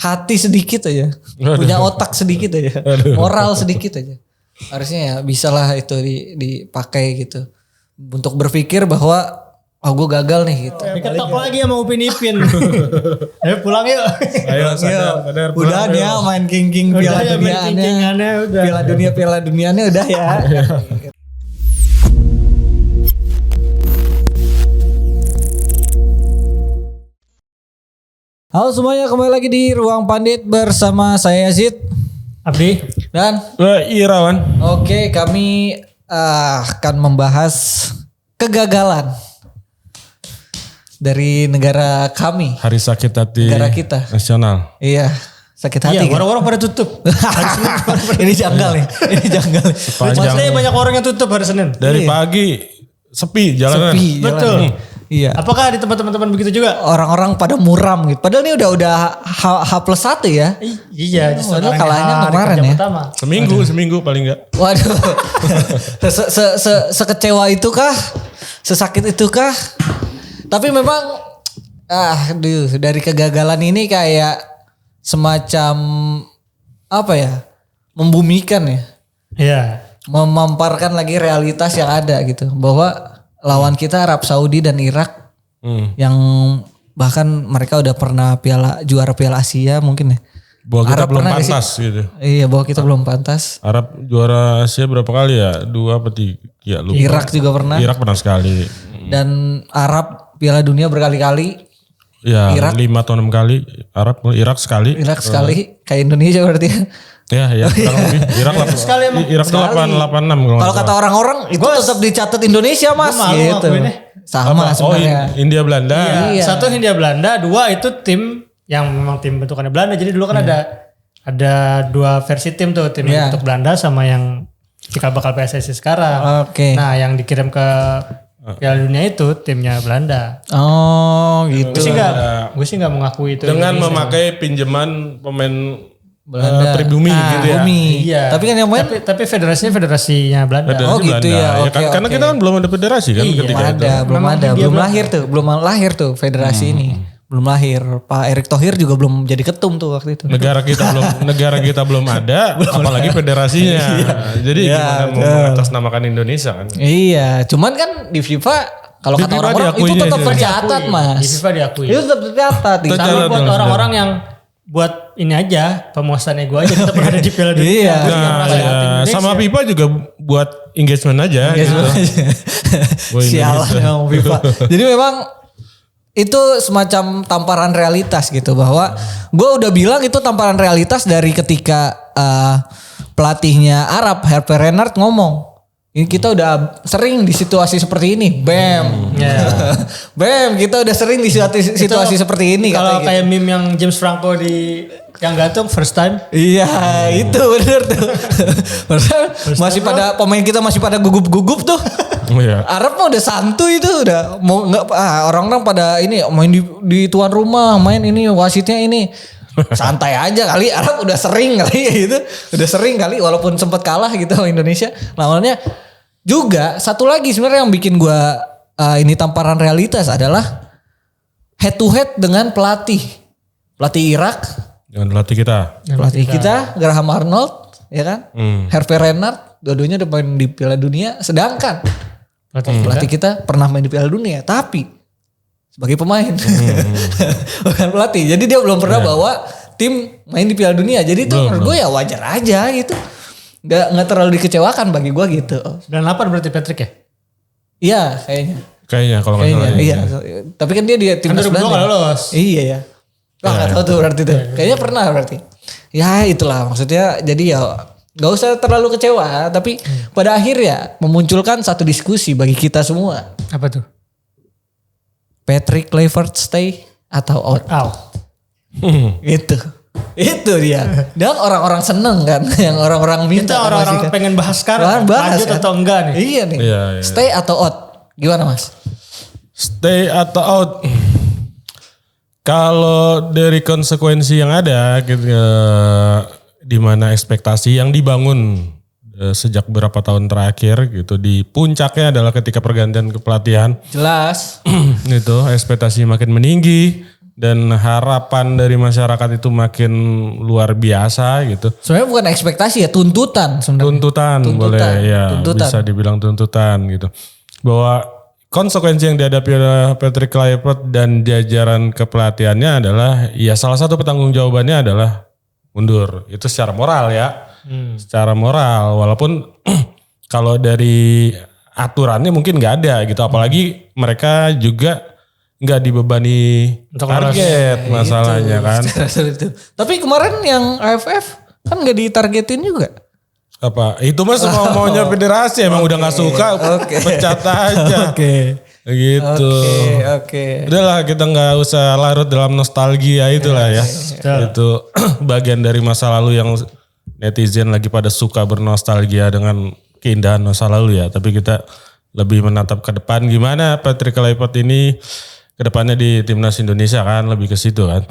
hati sedikit aja, punya otak sedikit aja, moral sedikit aja. Harusnya ya bisalah itu dipakai gitu. Untuk berpikir bahwa gue gagal nih gitu. Diketok lagi sama Upin Ipin. Ayo pulang yuk. Ayo sadar Udah dia main king Piala Dunianya. Piala Dunianya udah ya. Halo semuanya, kembali lagi di Ruang Pandit bersama saya Yazid, Abdi, dan Irawan. Oke, kami akan membahas kegagalan dari negara kami. Hari Sakit Hati Negara kita. Nasional. Iya, sakit hati. iya, orang-orang pada tutup. Ini janggal nih. Ini janggal. Maksudnya banyak orang yang tutup hari Senin. Dari pagi sepi jalanan. Sepi. Betul. Iya. Apakah di tempat teman-teman begitu juga? Orang-orang pada muram gitu. Padahal ini udah H+1 ya. Iya, justru Padahal sekarang kalahnya hari kemarin kerja ya. pertama. Seminggu paling enggak. Waduh. Sekecewa itukah? Sesakit itukah? Tapi memang dari kegagalan ini kayak semacam apa ya? Membumikan ya. Iya. Memamparkan lagi realitas yang ada gitu. Bahwa lawan kita Arab Saudi dan Irak yang bahkan mereka udah pernah juara Piala Asia mungkin ya. Bahwa kita Arab belum pernah pantas gitu. Iya, bahwa kita belum pantas. Arab juara Asia berapa kali ya? 2 apa 3? Ya, lupa. Irak juga pernah. Irak pernah sekali. Dan Arab Piala Dunia berkali-kali. Ya, Irak. 5 atau 6 kali. Irak sekali. Irak sekali. Kayak Indonesia berarti ya. Ya, kurang lebih. Irak 886 Kalau kata orang-orang itu tetap dicatat Indonesia Mas gitu. Sama sebenarnya. India Belanda. Iya. Satu Hindia Belanda, 2 itu tim yang memang tim bentukannya Belanda. Jadi dulu kan ada 2 versi tim tuh, tim yang bentuk Belanda sama yang cikal bakal PSSI sekarang. Oke. Nah, yang dikirim ke Piala Dunia itu timnya Belanda. Oh gitu. Gue sih nggak mengakui itu. Dengan Indonesia. memakai pinjaman pemain Belanda. pribumi gitu ya. Bumi. Iya. Tapi kan yang main tapi federasinya Belanda. Oh gitu ya. Oke, Karena oke. kita kan belum ada federasi kan Iya, ketika itu. belum Memang ada, Hindia belum lahir tuh federasi ini. Belum lahir. Pak Erick Thohir juga belum jadi ketum tuh waktu itu. Negara kita belum ada, apalagi federasinya. Jadi gimana mau mengatasnamakan Indonesia kan? Iya, cuman kan di FIFA kalau Di kata FIFA orang-orang itu diakuinya tetap itu. tercatat Mas. Di FIFA diakui. Itu tetap tercatat. Tapi buat orang-orang yang buat ini aja pemuasan ego aja kita pernah ada di Piala Dunia. Iya. Gue juga merasa hati Indonesia. Sama FIFA juga buat engagement aja. Gitu. Sialan emang FIFA. Jadi memang itu semacam tamparan realitas gitu bahwa gue udah bilang itu tamparan realitas dari ketika pelatihnya Arab Hervé Renard ngomong. Ini kita udah sering di situasi seperti ini. Bam. Bam, kita udah sering di situasi seperti ini. Kalau katanya kayak gitu. meme yang James Franco di yang gantung first time. Iya, itu bener tuh. Masih pada pemain kita masih pada gugup-gugup tuh. Iya. Arab mah udah santuy itu udah mau nggak orang-orang pada ini main di tuan rumah, main ini wasitnya ini. Santai aja kali, Arab udah sering kali gitu. Udah sering kali walaupun sempat kalah gitu Indonesia. Lawannya juga satu lagi sebenarnya yang bikin gua ini tamparan realitas adalah head to head dengan pelatih Irak. Dengan pelatih kita. Pelatih kita Graham Arnold, ya kan? Hervé Renard, dua-duanya udah main di Piala Dunia. Sedangkan pelatih kita pernah main di Piala Dunia, tapi sebagai pemain, bukan pelatih. Jadi dia belum pernah bawa tim main di Piala Dunia. Jadi itu menurut gue ya wajar aja gitu. Nggak terlalu dikecewakan bagi gue gitu. 98 berarti Patrick ya? Iya kayaknya. Kayaknya kalau nggak salah. Iya. Tapi kan dia di timnas Belanda. Kan lolos. Iya ya. Wah nggak tahu tuh berarti tuh. Kayaknya pernah berarti. Ya itulah maksudnya. Jadi ya nggak usah terlalu kecewa. Tapi pada akhirnya memunculkan satu diskusi bagi kita semua. Apa tuh? Patrick Kluivert stay atau out? Gitu. Itu dia. Dan orang-orang seneng kan. Yang orang-orang minta. Kita orang-orang pengen bahas sekarang. Lanjut kan? atau enggak nih? Iya nih. Iya. Stay atau out? Gimana Mas? Stay atau out? Kalau dari konsekuensi yang ada, gitu, di mana ekspektasi yang dibangun sejak beberapa tahun terakhir gitu, di puncaknya adalah ketika pergantian kepelatihan. Jelas. Itu ekspektasi makin meninggi, dan harapan dari masyarakat itu makin luar biasa gitu. Sebenarnya bukan ekspektasi ya, tuntutan sebenarnya. Tuntutan boleh ya, tuntutan. bisa dibilang tuntutan gitu. Bahwa konsekuensi yang dihadapi oleh Patrick Kluivert dan jajaran kepelatihannya adalah ya salah satu pertanggungjawabannya adalah mundur. Itu secara moral ya. Secara moral walaupun kalau dari aturannya mungkin nggak ada gitu, apalagi mereka juga nggak dibebani Untuk target masalahnya kan. Tapi kemarin yang AFF kan nggak ditargetin juga. Apa? Itu mah semua maunya federasi, emang udah nggak suka pecat aja. Gitu. Oke. Udahlah kita nggak usah larut dalam nostalgia itulah ya. Itu bagian dari masa lalu yang netizen lagi pada suka bernostalgia dengan keindahan masa lalu ya. Tapi kita lebih menatap ke depan gimana Patrick Kluivert ini ke depannya di timnas Indonesia kan, lebih ke situ kan.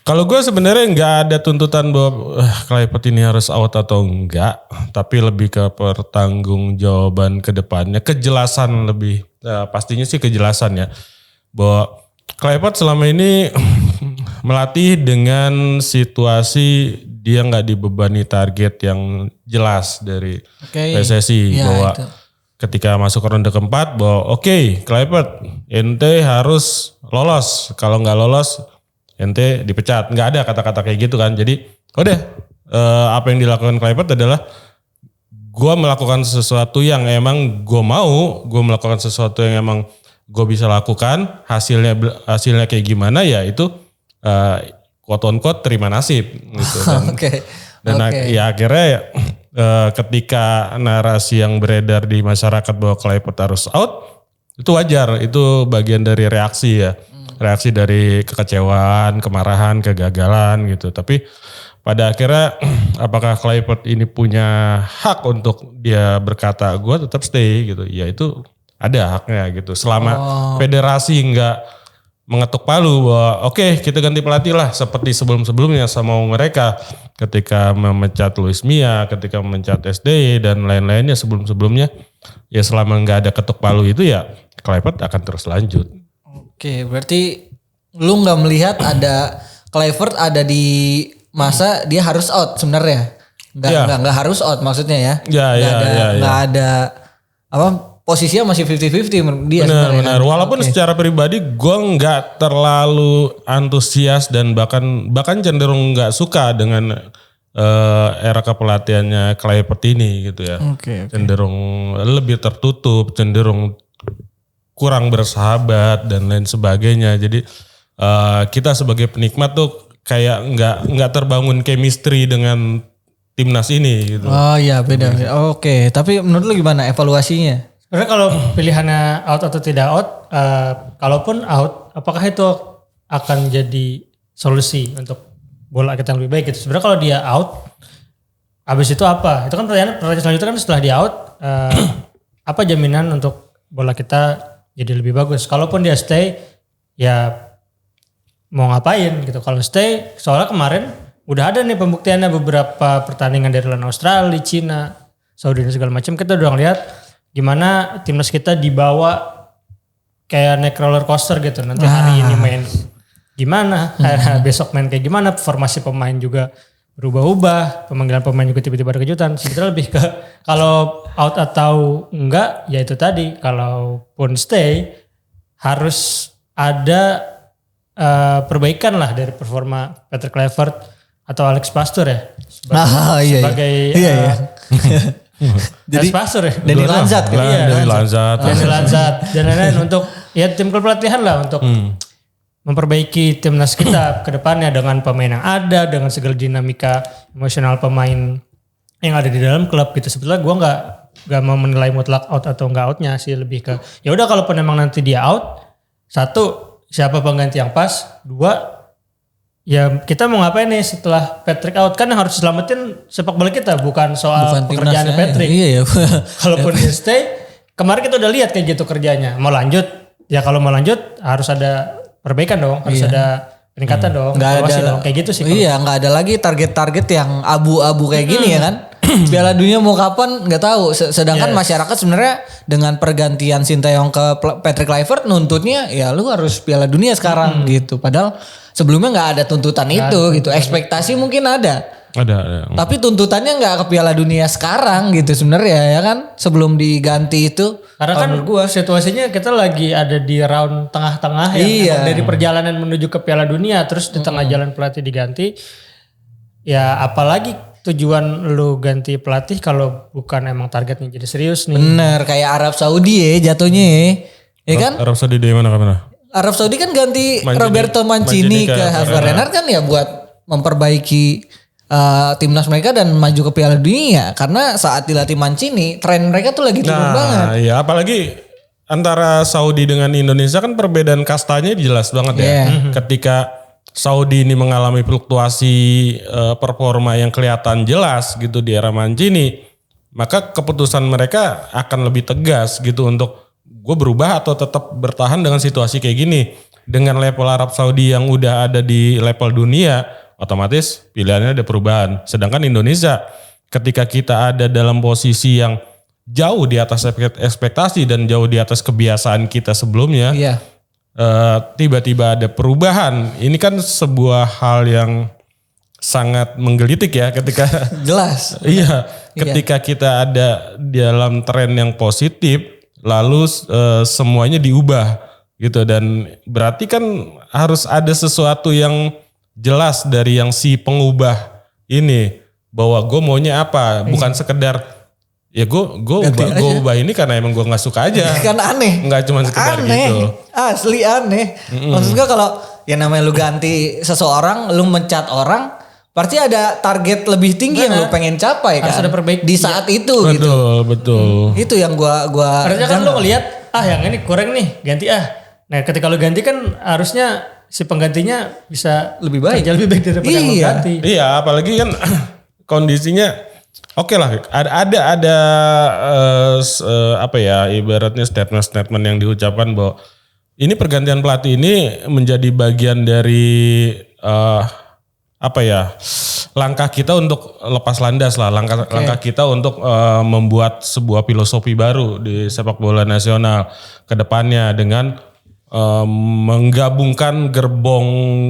Kalau gue sebenarnya nggak ada tuntutan bahwa Kluivert ini harus out atau enggak, tapi lebih ke pertanggungjawaban ke depannya, kejelasan lebih pastinya sih kejelasan ya. Bahwa Kluivert selama ini melatih dengan situasi dia nggak dibebani target yang jelas dari PSSI ya, bahwa itu. ketika masuk ke ronde keempat bahwa Kluivert ente harus lolos, kalau nggak lolos ente dipecat. Nggak ada kata-kata kayak gitu kan. Jadi udah apa yang dilakukan Kluivert adalah gue melakukan sesuatu yang emang gue mau, gue melakukan sesuatu yang emang gue bisa lakukan, hasilnya kayak gimana ya itu quote on quote terima nasib gitu kan. Dan ya akhirnya ketika narasi yang beredar di masyarakat bahwa Kluivert harus out, itu wajar, itu bagian dari reaksi ya. Reaksi dari kekecewaan, kemarahan, kegagalan gitu. Tapi pada akhirnya apakah Kluivert ini punya hak untuk dia berkata gue tetap stay gitu. Ya itu ada haknya gitu. Selama federasi nggak mengetuk palu bahwa kita ganti pelatih lah seperti sebelum-sebelumnya sama mereka ketika memecat Luis Mia, ketika memecat SDY dan lain-lainnya sebelum-sebelumnya, ya selama nggak ada ketuk palu itu ya Kluivert akan terus lanjut. Oke, berarti lu nggak melihat ada Kluivert ada di masa dia harus out sebenarnya? Nggak harus out maksudnya ya? Nggak ada apa? Posisinya masih 50-50 dia sebenarnya. Benar. Walaupun secara pribadi gue nggak terlalu antusias dan bahkan cenderung nggak suka dengan era kepelatihannya Kluivert ini gitu ya. Cenderung lebih tertutup, cenderung kurang bersahabat dan lain sebagainya. Jadi kita sebagai penikmat tuh kayak nggak terbangun chemistry dengan timnas ini gitu. Oh iya beda. Oke, tapi menurut lu gimana evaluasinya? Sebenarnya kalau pilihannya out atau tidak out, kalaupun out, apakah itu akan jadi solusi untuk bola kita yang lebih baik gitu? Sebenarnya kalau dia out, habis itu apa? Itu kan pertanyaan selanjutnya kan setelah dia out, apa jaminan untuk bola kita jadi lebih bagus? Kalaupun dia stay, ya mau ngapain gitu? Kalau stay, soalnya kemarin udah ada nih pembuktiannya beberapa pertandingan dari lawan Australia, Cina, Saudi dan segala macam. Kita udah ngeliat gimana timnas kita dibawa kayak naik roller coaster gitu. Nanti hari ini main gimana, besok main kayak gimana, formasi pemain juga berubah-ubah, pemanggilan pemain juga tiba-tiba ada kejutan. Sebetulnya lebih ke kalau out atau enggak, ya itu tadi. Kalaupun stay harus ada perbaikan lah dari performa Patrick Kluivert atau Alex Pastoor ya. Sebagai jadi Pastoor ya. Dari Lanzat kan? Dari Lanzat. Dan lain-lain untuk ya tim klub pelatihan lah untuk memperbaiki timnas kita ke depannya dengan pemain yang ada, dengan segala dinamika emosional pemain yang ada di dalam klub gitu. Sebetulnya gue nggak mau menilai mutlak out atau nggak outnya sih, lebih ke ya udah kalaupun emang nanti dia out, satu siapa pengganti yang pas, dua ya kita mau ngapain nih setelah Patrick out, kan yang harus selamatin sepak bola kita bukan soal pekerjaan Patrick. Iya. Kalaupun dia stay, kemarin kita udah lihat kayak gitu kerjanya. Mau lanjut, ya kalau mau lanjut harus ada perbaikan dong, harus ada peningkatan dong, nggak ada dong. Kayak gitu sih. Iya, nggak ada lagi target-target yang abu-abu kayak gini ya kan? Piala Dunia mau kapan nggak tahu. Sedangkan masyarakat sebenarnya dengan pergantian Sinteyong ke Patrick Kluivert nuntutnya ya lu harus Piala Dunia sekarang gitu. Padahal sebelumnya nggak ada tuntutan itu gitu. Ekspektasi mungkin ada. Ada. Tapi tuntutannya nggak ke Piala Dunia sekarang gitu sebenarnya ya kan sebelum diganti itu. Karena kan situasinya kita lagi ada di round tengah-tengah ya. Iya. Dari perjalanan menuju ke Piala Dunia terus di tengah jalan pelatih diganti. Ya apalagi tujuan lu ganti pelatih kalau bukan emang targetnya jadi serius nih. Bener kayak Arab Saudi ya jatuhnya ya kan. Arab Saudi dari mana? Arab Saudi kan ganti Mancini Roberto Mancini ke Hervé Renard kan ya buat memperbaiki timnas mereka dan maju ke Piala Dunia karena saat dilatih Mancini tren mereka tuh lagi turun banget. Iya apalagi antara Saudi dengan Indonesia kan perbedaan kastanya jelas banget ya. Ketika Saudi ini mengalami fluktuasi performa yang kelihatan jelas gitu di era Mancini, maka keputusan mereka akan lebih tegas gitu untuk gue berubah atau tetap bertahan dengan situasi kayak gini. Dengan level Arab Saudi yang udah ada di level dunia, otomatis pilihannya ada perubahan. Sedangkan Indonesia ketika kita ada dalam posisi yang jauh di atas ekspektasi dan jauh di atas kebiasaan kita sebelumnya, tiba-tiba ada perubahan. Ini kan sebuah hal yang sangat menggelitik ya ketika Jelas. iya, ketika kita ada dalam tren yang positif lalu semuanya diubah gitu dan berarti kan harus ada sesuatu yang jelas dari yang si pengubah ini bahwa gue maunya apa, bukan sekedar ya gue ubah ini karena emang gue nggak suka aja. Kan aneh. Nggak cuma sekedar aneh. gitu. Asli aneh. Maksud gue kalau ya namanya lu ganti seseorang, lu mencat orang, pasti ada target lebih tinggi yang lu pengen capai kan. Harus ada perbaikan di saat itu gitu. Betul. Itu yang gua Harusnya kan lu ngelihat yang ini kurang nih, ganti Nah, ketika lu ganti kan harusnya si penggantinya bisa lebih baik. Kerja lebih baik daripada yang lu ganti. Iya, apalagi kan kondisinya oke lah. Ada apa ya ibaratnya statement yang diucapkan bahwa ini pergantian pelatih ini menjadi bagian dari langkah kita untuk lepas landas lah, langkah kita untuk membuat sebuah filosofi baru di sepak bola nasional ke depannya dengan menggabungkan gerbong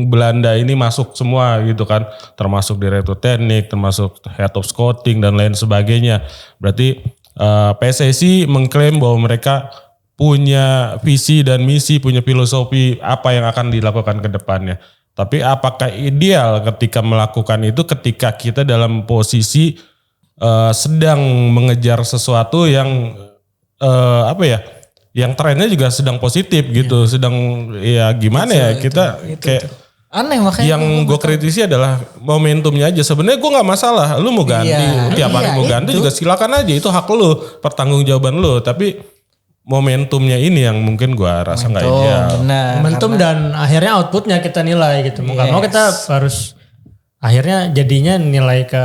Belanda ini masuk semua gitu kan, termasuk direktur teknik, termasuk head of scouting dan lain sebagainya. Berarti PSSI mengklaim bahwa mereka punya visi dan misi, punya filosofi apa yang akan dilakukan ke depannya. Tapi apakah ideal ketika melakukan itu ketika kita dalam posisi sedang mengejar sesuatu yang yang trennya juga sedang positif gitu, sedang ya gimana ya kita kayak aneh makanya. Yang gue kritisi adalah momentumnya aja. Sebenarnya gue nggak masalah, lu mau ganti tiap hari mau ganti juga silakan aja, itu hak lu, pertanggungjawaban lu. Tapi momentumnya ini yang mungkin gue rasa nggak ideal. Momentum dan akhirnya outputnya kita nilai gitu. Mau nggak mau kita harus akhirnya jadinya nilai ke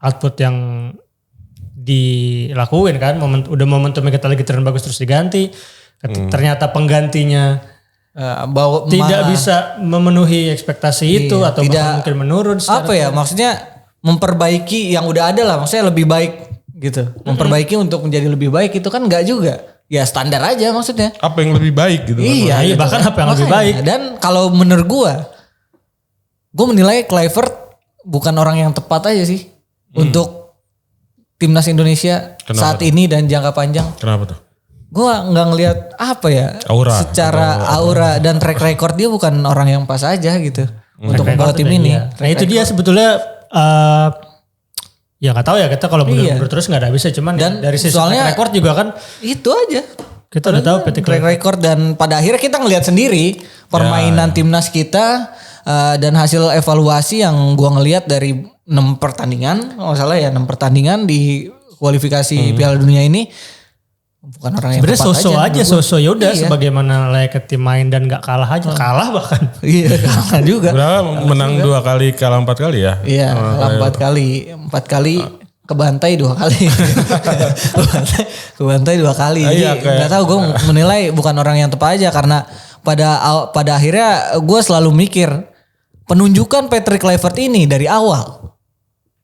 output yang dilakuin kan. Momentumnya kita lagi tren bagus terus diganti. Ternyata penggantinya tidak bisa memenuhi ekspektasi itu atau bahkan mungkin menurun. Maksudnya memperbaiki yang udah ada lah. Maksudnya lebih baik gitu. Memperbaiki untuk menjadi lebih baik itu kan enggak juga. Ya standar aja maksudnya. Apa yang lebih baik gitu. Iya gitu. Bahkan apa yang lebih baik. Dan kalau menurut gue menilai Kluivert bukan orang yang tepat aja sih. Untuk timnas Indonesia saat ini dan jangka panjang. Kenapa tuh? Gue nggak ngelihat secara aura dan track record dia bukan orang yang pas aja gitu untuk membawa tim ini. Nah itu dia sebetulnya ya nggak tahu ya, kita kalau mundur terus nggak ada bisa, cuman dan dari sisi track record juga kan itu aja. Kita udah tahu track record dan pada akhirnya kita ngelihat sendiri permainan timnas kita dan hasil evaluasi yang gue ngelihat dari 6 pertandingan, kalau salah ya 6 pertandingan di kualifikasi Piala Dunia ini bukan orang yang tepat aja. Sosok ya udah sebagaimana layaknya tim main dan nggak kalah aja, kalah bahkan. Iya kalah juga. Berapa menang 2 kali, kalah 4 kali ya? Iya kalah 4 kali kebantai 2 kali. kebantai 2 kali. Jadi nggak tahu, gue menilai bukan orang yang tepat aja karena pada akhirnya gue selalu mikir penunjukan Patrick Kluivert ini dari awal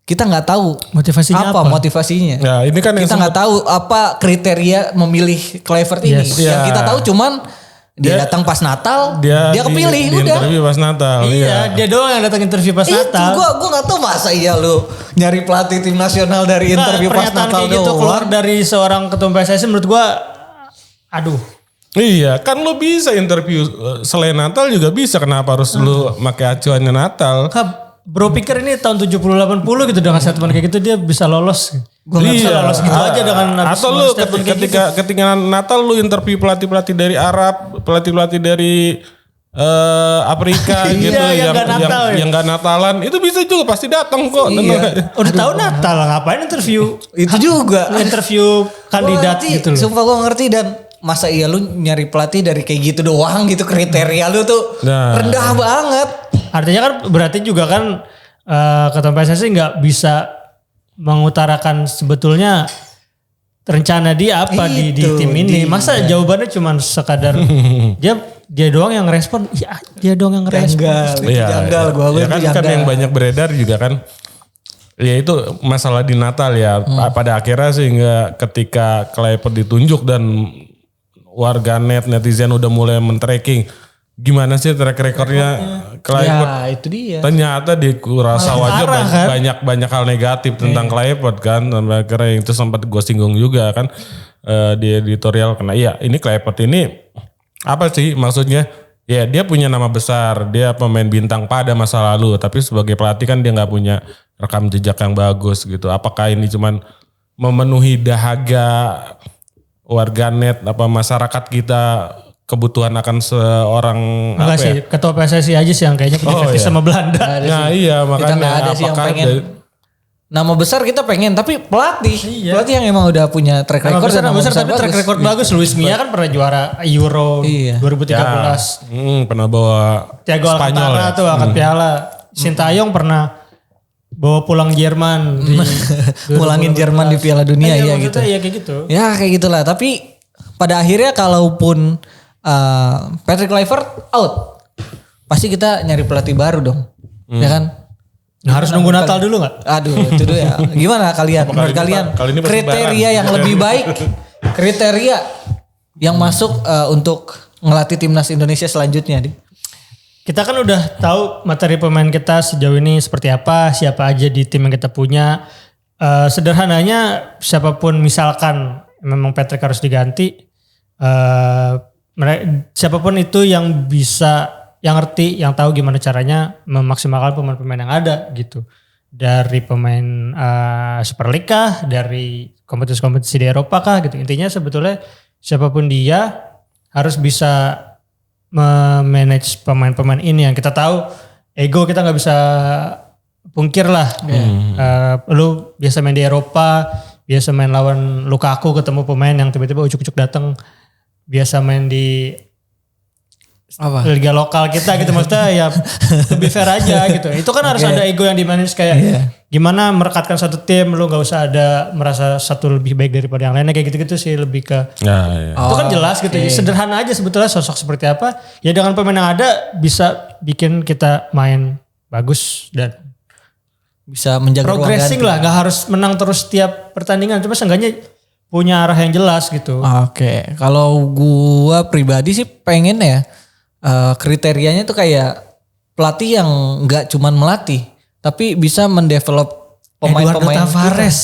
kita nggak tahu Motivasinya apa? motivasinya. Ya ini kan yang Kita nggak tahu apa kriteria memilih Kluivert ini. Yes. Yang Ya. kita tahu cuman dia datang pas Natal, dia kepilih di udah. interview pas Natal. Iya, dia doang yang datang interview pas Itu Natal. gua nggak tahu masa iya lu nyari pelatih tim nasional dari interview pas Pernyataan Natal kayak gitu keluar doang. dari seorang ketua PSSI menurut gua aduh. Iya, kan lu bisa interview selain Natal juga bisa. Kenapa harus lu pakai acuannya Natal? Bro pikir ini tahun 70-80 gitu dengan statement kayak gitu dia bisa lolos. Gue gak bisa lolos gitu aja dengan habis atau ngeluarin lu statement kayak gitu. ketika Natal lu interview pelatih dari Arab, pelatih dari Afrika gitu Iya, yang nggak Natal ya. yang nggak Natalan itu bisa juga pasti datang kok. Iya. Udah tahu Natal ngapain interview? Itu juga. Interview kandidat Gua ngerti, gitu loh. Sumpah gue ngerti dan masa iya lu nyari pelatih dari kayak gitu doang gitu kriteria lu tuh Nah. rendah banget. Artinya kan berarti juga kan ketua PSSI nggak bisa mengutarakan sebetulnya rencana dia apa di Itu tim ini. dia. Masa jawabannya cuma sekadar dia doang yang respon. Iya, dia doang yang respon. Janggal, itu janggal gue ya kan, kan yang banyak beredar juga kan. Ya itu masalah di Natal ya. Pada akhirnya sehingga ketika Kluivert ditunjuk dan warganet netizen udah mulai men-tracking gimana sih track recordnya Kluivert. Ya itu dia. Ternyata di Curaçao aja parah, kan? banyak hal negatif tentang Kluivert kan. Sampai akhirnya itu sempat gue singgung juga kan di editorial. Karena iya ini Kluivert ini apa sih maksudnya? Ya dia punya nama besar, dia pemain bintang pada masa lalu. Tapi sebagai pelatih kan dia nggak punya rekam jejak yang bagus gitu. Apakah ini cuman memenuhi dahaga warganet apa masyarakat kita kebutuhan akan seorang Enggak sih, ketua PSSI aja sih yang kayaknya punya fetish sama Belanda. Ada Nah sih. iya Kita makanya nggak ada sih yang apakah pengen. Nama besar kita pengen tapi pelatih yang emang udah punya track Nama record besar, dan nama besar tapi track bagus. record bagus. Luis Milla kan pernah juara Euro Iya. 2013. pernah bawa Thiago Spanyol Alcantara ya. tuh angkat piala. Sintayong pernah bawa pulang Jerman di Pulangin Jerman di Piala Dunia ya gitu. Iya kayak gitu. Ya kayak gitulah. Tapi pada akhirnya kalaupun Patrick Kluivert out, pasti kita nyari pelatih baru dong, ya kan? Nah, harus nunggu Natal dulu nggak? Aduh, itu tuh ya. Gimana kalian? Menurut ini, kalian Pak? Kali ini kriteria bersebaran. yang lebih baik, kriteria yang masuk untuk ngelatih timnas Indonesia selanjutnya, Di? Kita kan udah tahu materi pemain kita sejauh ini seperti apa, siapa aja di tim yang kita punya. Sederhananya siapapun misalkan memang Patrick harus diganti, siapapun itu yang bisa, yang ngerti, yang tahu gimana caranya memaksimalkan pemain-pemain yang ada gitu. Dari pemain Superliga, dari kompetisi-kompetisi di Eropa kah gitu. Intinya sebetulnya siapapun dia harus bisa memanage pemain-pemain ini yang kita tahu ego kita nggak bisa pungkir lah. Lu biasa main di Eropa, biasa main lawan Lukaku ketemu pemain yang tiba-tiba ucuk-ucuk datang, biasa main di Apa? liga lokal kita gitu maksudnya ya to be fair aja gitu. Itu kan harus ada ego yang dimanage kayak gimana merekatkan satu tim, lu nggak usah ada merasa satu lebih baik daripada yang lainnya kayak gitu-gitu sih lebih ke Nah, iya. itu kan jelas gitu. Sederhana aja sebetulnya sosok seperti apa. Ya dengan pemain yang ada bisa bikin kita main bagus dan Bisa menjaga ruang progressing ganti. lah. Gak harus menang terus setiap pertandingan. Cuma seenggaknya punya arah yang jelas gitu. Oke, kalau gua pribadi sih pengen ya kriterianya tuh kayak pelatih yang nggak cuman melatih, tapi bisa mendevelop pemain-pemain Eduardo Tavares.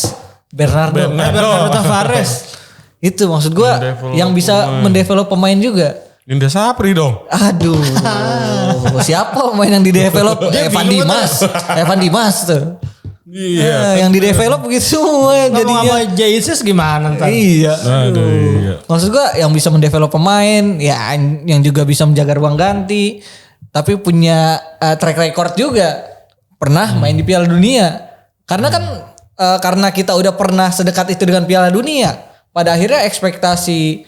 Bernardo. Bernardo Tavares. Itu maksud gua Mendevelop yang bisa mendevelop pemain juga. Linda Sapri dong. Aduh, siapa pemain yang didevelop? Evan Dimas tuh. Iya. Yang didevelop begitu semua Ngomong jadinya. sama Jesus gimana ntar? Iya. Aduh, iya. Maksud gua yang bisa mendevelop pemain, ya yang juga bisa menjaga ruang ganti, tapi punya track record juga. Pernah main di Piala Dunia. Karena kan karena kita udah pernah sedekat itu dengan Piala Dunia, pada akhirnya ekspektasi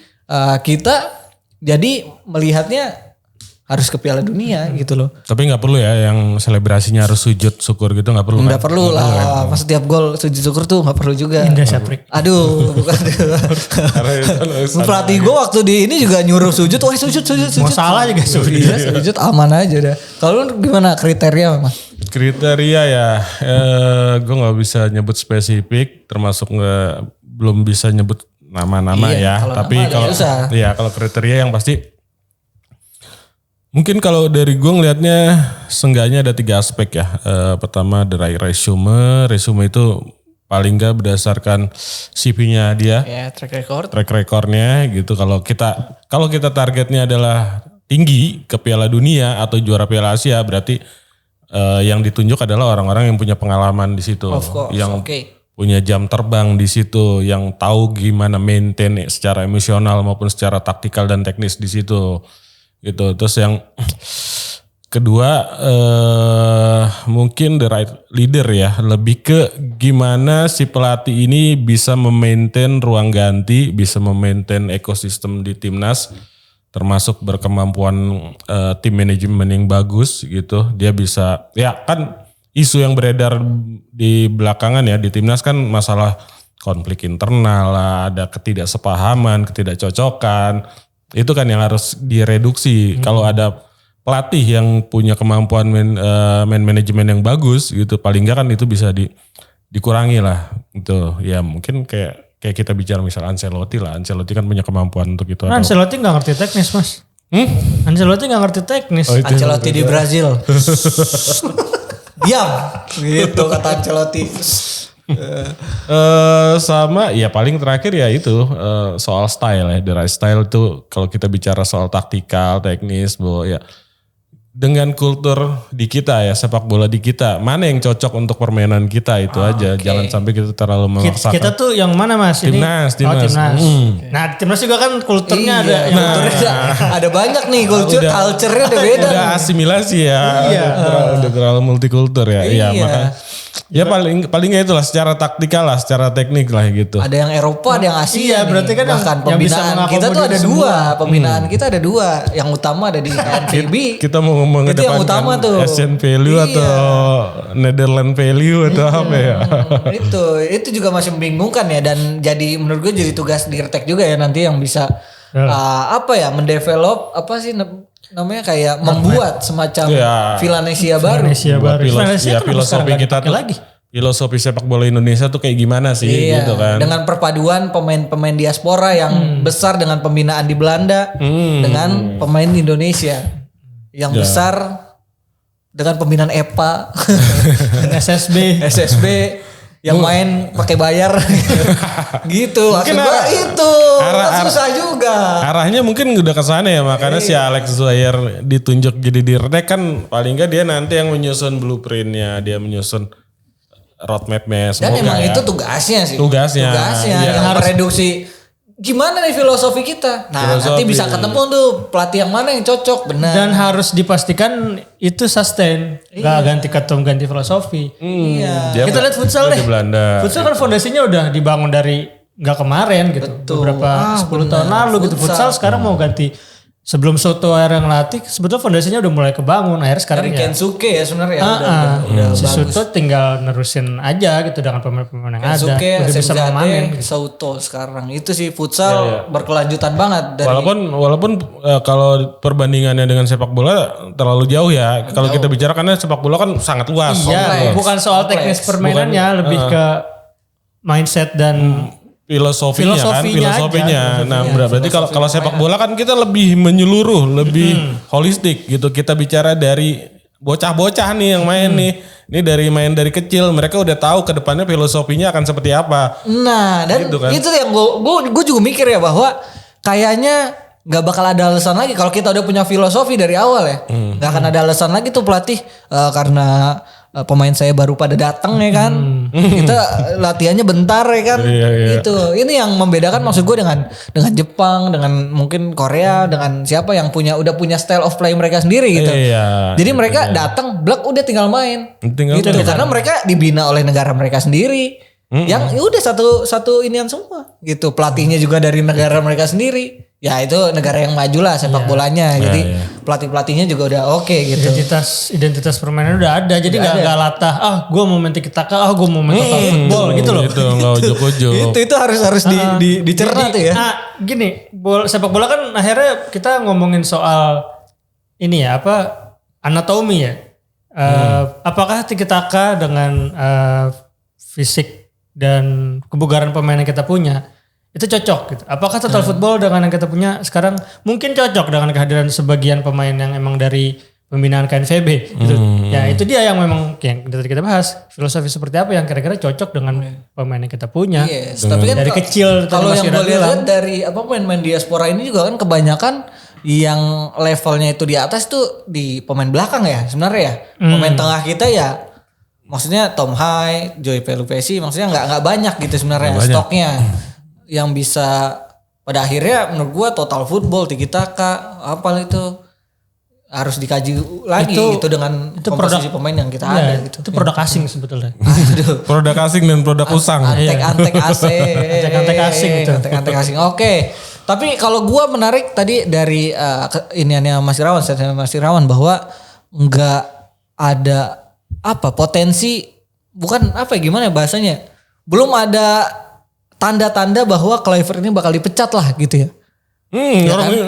kita jadi melihatnya harus ke Piala Dunia gitu loh. Tapi nggak perlu ya yang selebrasinya harus sujud syukur gitu nggak perlu. Nggak kan? perlu lah, pas setiap gol sujud syukur tuh nggak perlu juga. Indah Syafrik. Aduh, bukan. Pelatih gue waktu di ini juga nyuruh sujud, wah sujud. Mau salah juga sujud. Iya, sujud aman aja dah. Kalau lu gimana kriteria Mas? Kriteria ya, gue nggak bisa nyebut spesifik, termasuk belum bisa nyebut nama-nama Iya, ya. kalau Tapi nama kalau susah. ya kalau kriteria yang pasti, mungkin kalau dari gue ngelihatnya seenggaknya ada 3 aspek ya. Pertama dari resume itu paling nggak berdasarkan CV-nya dia, Ya, track record. track recordnya gitu. Kalau kita targetnya adalah tinggi ke Piala Dunia atau juara Piala Asia, berarti yang ditunjuk adalah orang-orang yang punya pengalaman di situ, Of course, yang oke. punya jam terbang di situ, yang tahu gimana maintain secara emosional maupun secara taktikal dan teknis di situ, gitu. Terus yang kedua mungkin the right leader ya, lebih ke gimana si pelatih ini bisa memaintain ruang ganti, bisa memaintain ekosistem di timnas, termasuk berkemampuan tim manajemen yang bagus gitu. Dia bisa, ya kan isu yang beredar di belakangan ya di timnas kan masalah konflik internal lah, ada ketidaksepahaman, ketidakcocokan. Itu kan yang harus direduksi. Kalau ada pelatih yang punya kemampuan main manajemen yang bagus gitu, paling enggak kan itu bisa dikurangi lah gitu. Ya mungkin kayak kita bicara misal Ancelotti lah. Ancelotti kan punya kemampuan untuk itu. Nah, Ancelotti gak ngerti teknis Mas. Ancelotti gak ngerti teknis. Oh, itu. Ancelotti di Brazil. Diam, gitu kata Ancelotti. Sama ya paling terakhir ya itu soal style ya, the right style itu kalau kita bicara soal taktikal, teknis, bahwa ya dengan kultur di kita ya, sepak bola di kita, mana yang cocok untuk permainan kita itu aja. Oke. Jangan sampai kita terlalu memaksakan. Kita tuh yang mana Mas? Timnas. Oh, timnas. Nah, timnas juga kan kulturnya ada. Iya, kulturnya ada banyak nih culture-nya udah beda. Udah asimilasi ya. Iya. Udah terlalu multikultur ya. Iya, Iya. maka ya palingnya itulah secara taktikal lah, secara teknik lah gitu. Ada yang Eropa, ada yang Asia. Iya, nih. berarti kan bahkan yang bisa pembinaan kita tuh mengakomodir ada semua. dua. Pembinaan kita ada dua. Yang utama ada di KNVB. Kita mau Itu yang mengedepankan utama tuh. Asian value Iya. atau Netherlands value atau apa ya. Itu juga masih membingungkan ya, dan jadi menurut gue jadi tugas di Retek juga ya nanti yang bisa mendevelop apa sih namanya kayak membuat semacam Iya. Villanesia baru. Indonesia baru. Indonesia Ya, kan filosofi sekarang nggak kita dipakai tuh lagi. filosofi sepak bola Indonesia tuh kayak gimana sih Iya, gitu kan. dengan perpaduan pemain-pemain diaspora yang besar dengan pembinaan di Belanda dengan pemain Indonesia yang besar dengan pembinaan EPA, SSB yang main pakai bayar gitu. Maksud gua itu kan susah juga. Arahnya mungkin udah ke sana ya, makanya si Alex Zouyer ditunjuk jadi dirnek kan, paling nggak dia nanti yang menyusun blueprintnya, dia menyusun roadmapnya. Dan Semoga emang ya. itu tugasnya sih. Tugasnya. Iya. yang harus reduksi. Gimana nih filosofi kita? Nah, Filosofi. nanti bisa ketemu tuh pelatih yang mana yang cocok, benar. Dan harus dipastikan itu sustain. Gak ganti ketum, ganti filosofi. Iya. Dia Kita lihat futsal di deh. Belanda. Futsal kan fondasinya udah dibangun dari nggak kemarin gitu. Betul. Beberapa 10 tahun lalu gitu. Futsal sekarang mau ganti. Sebelum Soto akhirnya ngelatih, sebetulnya fondasinya udah mulai kebangun. Akhirnya sekarang Dari ya. Kensuke ya sebenarnya udah si bagus. Soto tinggal nerusin aja gitu dengan pemain-pemain yang ada. Kensuke, Udah bisa Senzate, memanen. Sauto sekarang. Itu sih futsal berkelanjutan banget dari Walaupun kalau perbandingannya dengan sepak bola terlalu jauh ya. Kalau kita bicara karena sepak bola kan sangat luas. Iya, bukan soal teknis permainannya, lebih ke mindset dan Filosofinya Filosofinya aja. Nah, berarti kalau sepak bola kan kita lebih menyeluruh, lebih holistik gitu. Kita bicara dari bocah-bocah nih yang main nih. Ini main dari kecil, mereka udah tahu ke depannya filosofinya akan seperti apa. Nah, dan Gitu kan. itu yang gue juga mikir ya, bahwa kayaknya nggak bakal ada alasan lagi kalau kita udah punya filosofi dari awal ya. Nggak akan ada alasan lagi tuh pelatih karena pemain saya baru pada datang ya kan. Kita latihannya bentar ya kan. Iya. Gitu. Ini yang membedakan maksud gue dengan Jepang, dengan mungkin Korea, dengan siapa yang udah punya style of play mereka sendiri gitu. Iya. Jadi mereka datang, blak udah tinggal main. Tinggal Gitu. Karena mereka dibina oleh negara mereka sendiri. Yang udah satu inian semua gitu. Pelatihnya juga dari negara mereka sendiri. Ya itu negara yang maju lah sepak bolanya. Jadi pelatihnya juga udah oke gitu. Identitas permainan udah ada. Jadi nggak latah. Gue mau main tiki-taka. Gue mau main total football gitu loh. Itu nggak ujuk-ujuk. Itu harus dicerna tuh ya. Gini, sepak bola kan akhirnya kita ngomongin soal ini ya anatomi ya. Apakah tiki-taka dengan fisik dan kebugaran pemain yang kita punya itu cocok gitu. Apakah total football dengan yang kita punya sekarang mungkin cocok dengan kehadiran sebagian pemain yang emang dari pembinaan KNVB gitu. Ya itu dia yang memang yang tadi kita bahas, filosofi seperti apa yang kira-kira cocok dengan pemain yang kita punya. Yes, tapi kan dari kecil kalau yang gue lihat dari pemain-pemain diaspora ini juga kan kebanyakan yang levelnya itu di atas tuh di pemain belakang ya sebenarnya ya. Pemain tengah kita ya maksudnya Tom Hai, Joy Pelupesi maksudnya nggak banyak gitu sebenarnya stoknya yang bisa pada akhirnya menurut gua total football tiki-taka itu harus dikaji lagi itu dengan komposisi pemain yang kita ada gitu. Itu produk asing sebetulnya. Produk asing dan produk usang. Antek asing. Antek asing. Oke. Tapi kalau gua menarik tadi dari iniannya Mas Irawan bahwa nggak ada potensi bukan gimana bahasanya belum ada tanda-tanda bahwa Kluivert ini bakal dipecat lah gitu ya.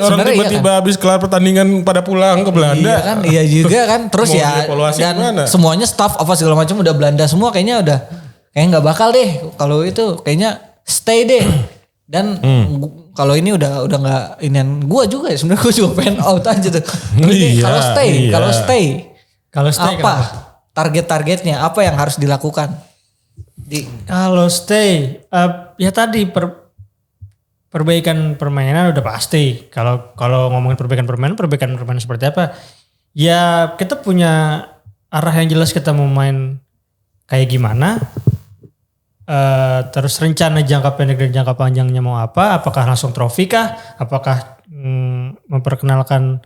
Orang tiba-tiba habis kelar pertandingan pada pulang ke Belanda. Iya juga kan terus ya dan semuanya staff segala macam udah Belanda semua kayaknya kayaknya nggak bakal deh kalau itu kayaknya stay deh dan kalau ini udah nggak inian gue juga ya sebenarnya gue juga pengen out aja tuh. Kalau stay apa? Target-targetnya apa yang harus dilakukan? Kalau stay, ya tadi perbaikan permainan udah pasti. Kalau ngomongin perbaikan permainan seperti apa? Ya kita punya arah yang jelas kita mau main kayak gimana. Terus rencana jangka pendek dan jangka panjangnya mau apa? Apakah langsung trofi kah? Apakah memperkenalkan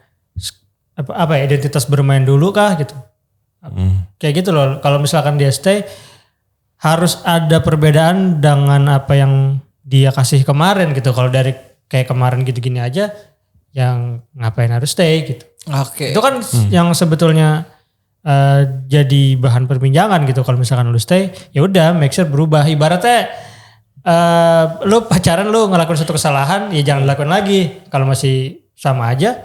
identitas bermain dulu kah gitu? Kayak gitu loh. Kalau misalkan dia stay harus ada perbedaan dengan apa yang dia kasih kemarin gitu. Kalau dari kayak kemarin gitu-gini aja, yang ngapain harus stay gitu. Oke. Itu kan yang sebetulnya jadi bahan perbincangan gitu. Kalau misalkan lu stay, ya udah make sure berubah. Ibaratnya lu pacaran lu ngelakuin satu kesalahan, ya jangan dilakuin lagi. Kalau masih sama aja,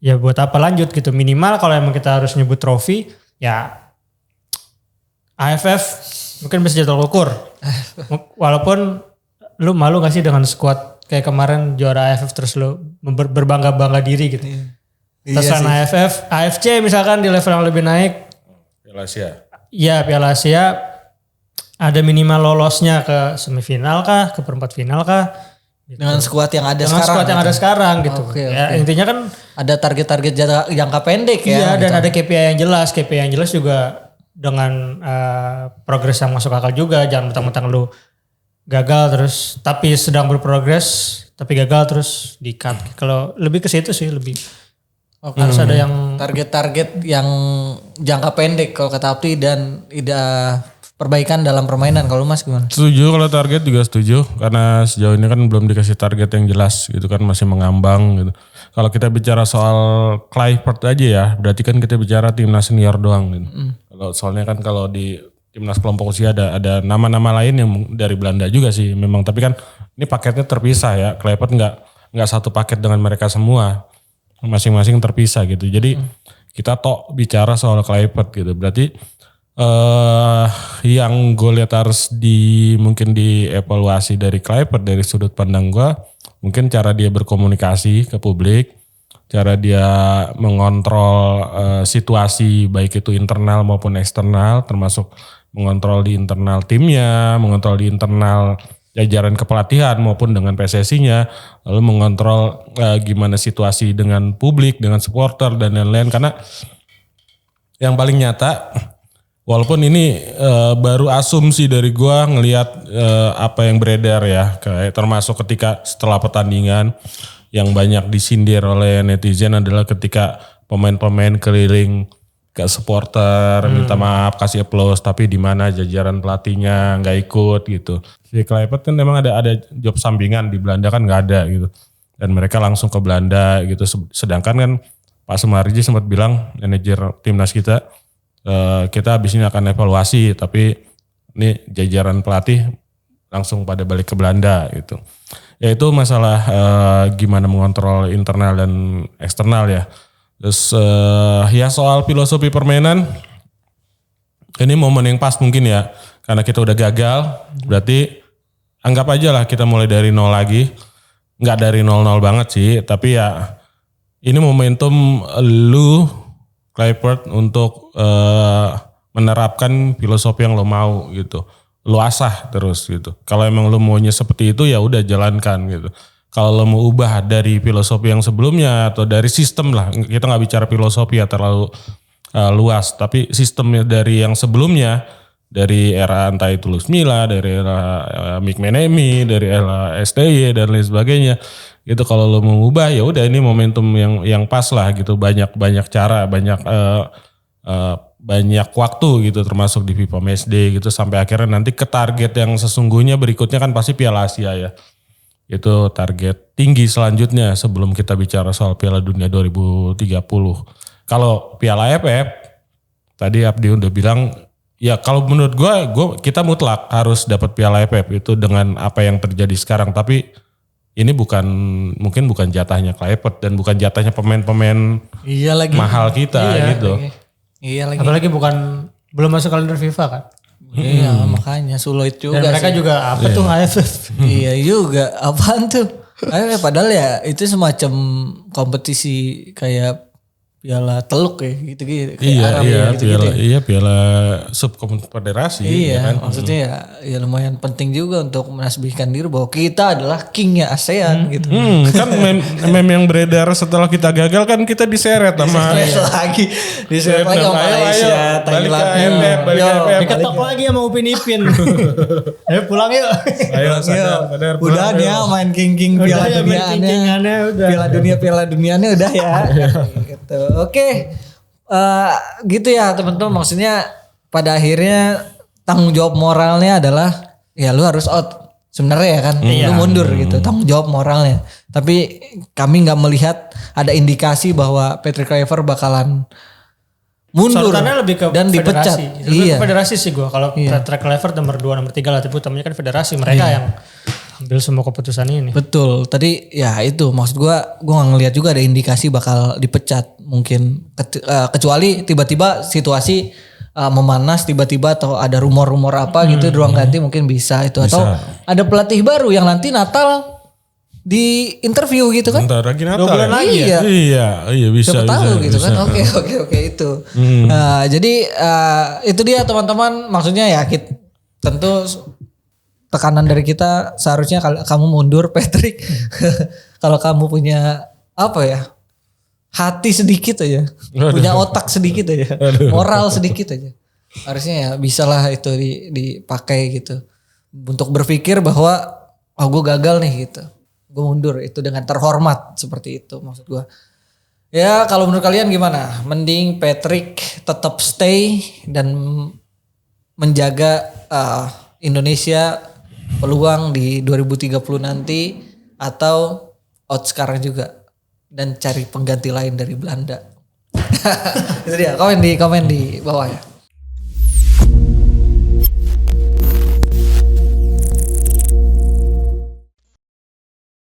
ya buat apa lanjut gitu. Minimal kalau emang kita harus nyebut trofi, ya AFF mungkin bisa jadi tolak ukur. Walaupun lu malu gak sih dengan squad kayak kemarin juara AFF terus lu berbangga-bangga diri gitu. Terus AFF, AFC misalkan di level yang lebih naik. Piala Asia. Iya Piala Asia ada minimal lolosnya ke semifinal kah, ke perempat final kah. Gitu. Dengan skuad yang ada dengan sekarang. Skuad yang ada sekarang gitu. Ya, intinya kan ada target-target jangka pendek ya. Iya dan ada KPI yang jelas. KPI yang jelas juga dengan progres yang masuk akal juga. Jangan mentang-mentang lu gagal terus tapi sedang berprogres tapi gagal terus di-cut. Kalau lebih ke situ sih lebih. Harus ada yang target-target yang jangka pendek kalau kata Abdi dan perbaikan dalam permainan. Kalau Mas gimana? Setuju, kalau target juga setuju karena sejauh ini kan belum dikasih target yang jelas gitu kan, masih mengambang gitu. Kalau kita bicara soal Kluivert aja ya, berarti kan kita bicara timnas senior doang gitu. Kalau soalnya kan kalau di timnas kelompok usia ada nama-nama lain yang dari Belanda juga sih memang, tapi kan ini paketnya terpisah ya. Kluivert nggak satu paket dengan mereka semua, masing-masing terpisah gitu. Jadi kita bicara soal Kluivert gitu, berarti yang gue lihat harus mungkin dievaluasi dari Kluivert dari sudut pandang gue, mungkin cara dia berkomunikasi ke publik, cara dia mengontrol situasi baik itu internal maupun eksternal, termasuk mengontrol di internal timnya, mengontrol di internal jajaran kepelatihan maupun dengan PSSI-nya, lalu mengontrol gimana situasi dengan publik, dengan supporter dan lain-lain. Karena yang paling nyata, walaupun ini baru asumsi dari gua ngelihat apa yang beredar ya, kayak termasuk ketika setelah pertandingan yang banyak disindir oleh netizen adalah ketika pemain-pemain keliling ke supporter minta maaf, kasih applause, tapi di mana jajaran pelatihnya nggak ikut gitu. Si Kluivert kan memang ada job sampingan di Belanda kan nggak ada gitu. Dan mereka langsung ke Belanda gitu. Sedangkan kan Pak Sumarji sempat bilang, manajer timnas kita habis ini akan evaluasi, tapi ini jajaran pelatih langsung pada balik ke Belanda gitu. Yaitu masalah gimana mengontrol internal dan eksternal ya. Terus ya soal filosofi permainan, ini momen yang pas mungkin ya, karena kita udah gagal, berarti anggap aja lah kita mulai dari nol lagi, nggak dari 0-0 banget sih, tapi ya ini momentum lu Kluivert untuk menerapkan filosofi yang lo mau gitu, lo asah terus gitu. Kalau emang lo maunya seperti itu ya udah jalankan gitu. Kalau lo mau ubah dari filosofi yang sebelumnya atau dari sistem lah, kita nggak bicara filosofi ya terlalu luas, tapi sistemnya dari yang sebelumnya, dari era entah itu Luis Milla, dari era Mick Manemi, dari era STY dan lain sebagainya. Gitu kalau lo mau ubah ya udah ini momentum yang pas lah gitu, banyak cara, banyak waktu gitu termasuk di FIFA Matchday gitu sampai akhirnya nanti ke target yang sesungguhnya berikutnya kan pasti Piala Asia ya. Itu target tinggi selanjutnya sebelum kita bicara soal Piala Dunia 2030. Kalau Piala AFF tadi Abdi udah bilang ya kalau menurut gue kita mutlak harus dapat Piala AFF itu dengan apa yang terjadi sekarang, tapi ini mungkin bukan jatahnya Kluivert dan bukan jatahnya pemain-pemain mahal kita gitu. Iya lagi. Apalagi belum masuk kalender FIFA kan. Iya makanya sulit juga. Dan mereka sih. juga apa tuh AFF? Iya juga, apaan tuh? Padahal ya itu semacam kompetisi kayak Piala Teluk ya gitu-gitu. Piala Subkonfederasi. Iya, ya kan? maksudnya ya lumayan penting juga untuk menasbihkan diri bahwa kita adalah kingnya ASEAN gitu. Kan meme yang beredar setelah kita gagal kan kita diseret sama diseret lagi sama Malaysia, Thailand. Diketok lagi sama Upin Ipin. Ayo pulang yuk. Ayo sadar. Udah nih ya main king Piala Duniaannya. Piala Duniaannya udah ya. Gitu. Oke. Gitu ya teman-teman, maksudnya pada akhirnya tanggung jawab moralnya adalah ya lu harus out sebenarnya ya kan, lu mundur gitu, tanggung jawab moralnya. Tapi kami nggak melihat ada indikasi bahwa Patrick Kluivert bakalan mundur lebih ke dan dipecat. Iya. Federasi sih gue. Kalau Patrick Kluivert nomor 2, nomor 3 lah, tapi utamanya kan federasi mereka yang ambil semua keputusan ini. Betul. Tadi ya itu maksud gue nggak ngelihat juga ada indikasi bakal dipecat mungkin kecuali tiba-tiba situasi memanas tiba-tiba atau ada rumor-rumor apa gitu di ruang ganti mungkin bisa itu atau ada pelatih baru yang nanti Natal di interview gitu kan. Bentar lagi Natal. 2 bulan lagi ya. Iya bisa. Siapa tahu gitu kan. Oke itu. Jadi itu dia teman-teman, maksudnya ya tentu tekanan dari kita seharusnya kalau kamu mundur Patrick. Kalau kamu punya hati sedikit aja, punya otak sedikit aja, moral sedikit aja, harusnya ya bisalah itu dipakai gitu untuk berpikir bahwa gue gagal nih gitu, gue mundur itu dengan terhormat seperti itu maksud gue. Ya kalau menurut kalian gimana? Mending Patrick tetap stay dan menjaga Indonesia peluang di 2030 nanti atau out sekarang juga dan cari pengganti lain dari Belanda. Itu dia, komen di bawah ya.